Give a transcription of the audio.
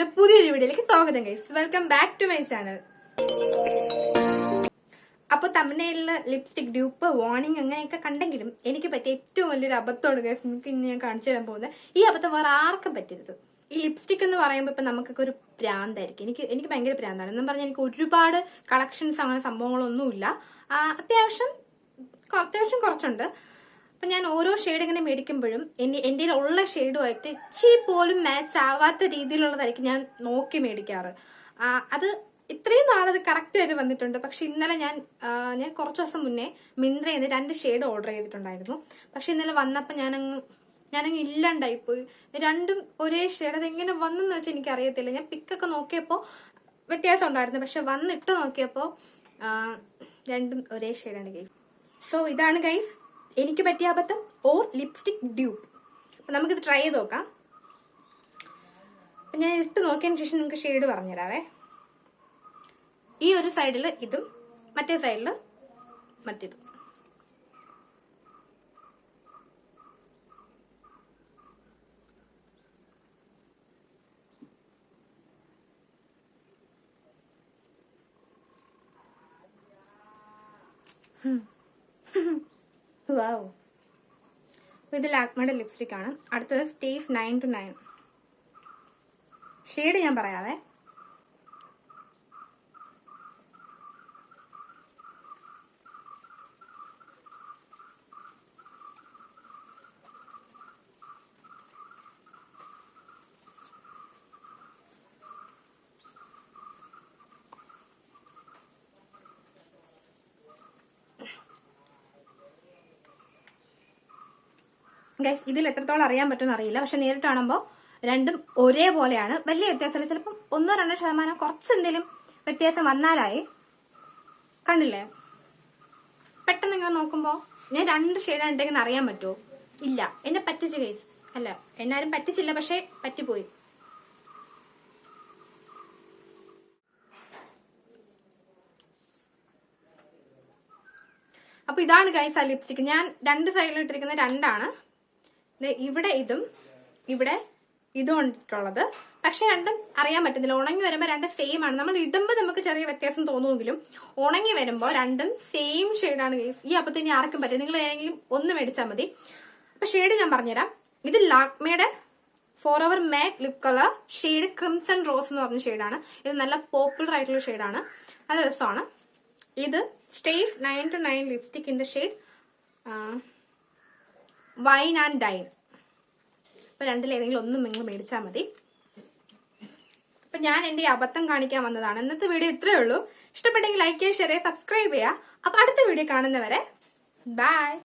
ബ്ലോഗിന്റെ പുതിയൊരു വീഡിയോയിലേക്ക് സ്വാഗതം guys. Welcome back to my channel. അപ്പോൾ തമ്പനെയില് ലിപ്സ്റ്റിക് ഡ്യൂപ്പ് വാർണിംഗ് അങ്ങനെയൊക്കെ കണ്ടെങ്കിലും എനിക്ക് പറ്റിയ ഏറ്റവും വലിയൊരു അബദ്ധമാണ് ഗൈസ് നിങ്ങൾക്ക് ഇന്ന് ഞാൻ കാണിച്ചു തരാൻ പോകുന്നത്. ഈ അബദ്ധം വേറെ ആർക്കും പറ്റരുത്. ഈ ലിപ്സ്റ്റിക് എന്ന് പറയുമ്പോൾ ഇപ്പൊ നമുക്കൊക്കെ ഒരു പ്രാന്തായിരിക്കും. എനിക്ക് ഭയങ്കര പ്രാന്താണ് എന്നും പറഞ്ഞാൽ എനിക്ക് ഒരുപാട് കളക്ഷൻസ് അങ്ങനെ സംഭവങ്ങളൊന്നുമില്ല. അത്യാവശ്യം കുറച്ചുണ്ട്. അപ്പൊ ഞാൻ ഓരോ ഷെയ്ഡ് ഇങ്ങനെ മേടിക്കുമ്പോഴും എൻ്റെ ഉള്ള ഷെയ്ഡുമായിട്ട് ഇച്ചിരി പോലും മാച്ച് ആവാത്ത രീതിയിലുള്ളതായിരിക്കും ഞാൻ നോക്കി മേടിക്കാറ്. അത് ഇത്രയും നാളത് കറക്റ്റ് ആയിട്ട് വന്നിട്ടുണ്ട്. പക്ഷെ ഇന്നലെ ഞാൻ കുറച്ച് ദിവസം മുന്നേ മിന്ത്രയിൽ നിന്ന് 2 ഷെയ്ഡ് ഓർഡർ ചെയ്തിട്ടുണ്ടായിരുന്നു. പക്ഷെ ഇന്നലെ വന്നപ്പോൾ ഞാനങ്ങ് ഇല്ലാണ്ടായിപ്പോയി. രണ്ടും ഒരേ ഷെയ്ഡ്. അതെങ്ങനെ വന്നെന്ന് വെച്ചാൽ എനിക്ക് അറിയത്തില്ല. ഞാൻ പിക്കൊക്കെ നോക്കിയപ്പോൾ വ്യത്യാസം ഉണ്ടായിരുന്നു. പക്ഷെ വന്നിട്ട് നോക്കിയപ്പോൾ രണ്ടും ഒരേ ഷെയ്ഡാണ് ഗൈസ്. സോ ഇതാണ് ഗൈസ് എനിക്ക് പറ്റിയ അബദ്ധം ഓർ ലിപ്സ്റ്റിക് ഡ്യൂപ്പ്. അപ്പൊ നമുക്കിത് ട്രൈ ചെയ്ത് നോക്കാം. അപ്പൊ ഞാൻ ഇട്ട് നോക്കിയതിന് ശേഷം നിങ്ങൾക്ക് ഷെയ്ഡ് പറഞ്ഞുതരാവേ. ഈ ഒരു സൈഡിൽ ഇതും മറ്റേ സൈഡിൽ മറ്റേതും. വാവ്. ഇത് ലാക്മയുടെ ലിപ്സ്റ്റിക് ആണ്. അടുത്തത് സ്റ്റേസ് 9 to 9. ഷെയ്ഡ് ഞാൻ പറയാവേ. ഗൈസ് ഇതിൽ എത്രത്തോളം അറിയാൻ പറ്റുമെന്ന് അറിയില്ല. പക്ഷെ നേരിട്ട് കാണുമ്പോൾ രണ്ടും ഒരേപോലെയാണ്. വലിയ വ്യത്യാസമില്ല. ചിലപ്പം 1-2% കുറച്ചെന്തെങ്കിലും വ്യത്യാസം വന്നാലായി. കണ്ടില്ലേ? പെട്ടെന്ന് ഇങ്ങനെ നോക്കുമ്പോൾ ഞാൻ 2 ഷെയ്ഡാണ് ഉണ്ടെങ്കിൽ അറിയാൻ പറ്റുമോ? ഇല്ല. എന്നെ പറ്റിച്ചു ഗൈസ്. അല്ല, എന്നാരും പറ്റിച്ചില്ല, പക്ഷെ പറ്റിപ്പോയി. അപ്പൊ ഇതാണ് ഗൈസ് ആ ലിപ്സ്റ്റിക്. ഞാൻ 2 സൈഡിൽ ഇട്ടിരിക്കുന്ന 2ആണ്. ഇവിടെ ഇതും ഇവിടെ ഇതും കൊണ്ടിട്ടുള്ളത്. പക്ഷെ രണ്ടും അറിയാൻ പറ്റുന്നില്ല. ഉണങ്ങി വരുമ്പോൾ 2 സെയിം ആണ്. നമ്മൾ ഇടുമ്പോൾ നമുക്ക് ചെറിയ വ്യത്യാസം തോന്നുമെങ്കിലും ഉണങ്ങി വരുമ്പോൾ രണ്ടും സെയിം ഷെയ്ഡാണ് ഗൈസ്. ഈ അപ്പത്തെ ഇനി ആർക്കും പറ്റും. നിങ്ങൾ ഏതെങ്കിലും ഒന്ന് മേടിച്ചാൽ മതി. അപ്പൊ ഷെയ്ഡ് ഞാൻ പറഞ്ഞുതരാം. ഇത് ലാക്മയുടെ forever matte lip colour shade crimson rose എന്ന് പറഞ്ഞ ഷെയ്ഡാണ്. ഇത് നല്ല പോപ്പുലർ ആയിട്ടുള്ള ഷെയ്ഡാണ്. നല്ല രസമാണ്. ഇത് stays 9 to 9 lipstick in the shade wine and dine. അപ്പൊ രണ്ടിലേതെങ്കിലും ഒന്നും നിങ്ങൾ മേടിച്ചാൽ മതി. അപ്പൊ ഞാൻ എന്റെ അബദ്ധം കാണിക്കാൻ വന്നതാണ്. ഇന്നത്തെ വീഡിയോ ഇത്രയേ ഉള്ളൂ. ഇഷ്ടപ്പെട്ടെങ്കിൽ ലൈക്ക് ചെയ്യുക, ഷെയർ ചെയ്യുക, സബ്സ്ക്രൈബ് ചെയ്യുക. അപ്പൊ അടുത്ത വീഡിയോ കാണുന്നവരെ ബൈ.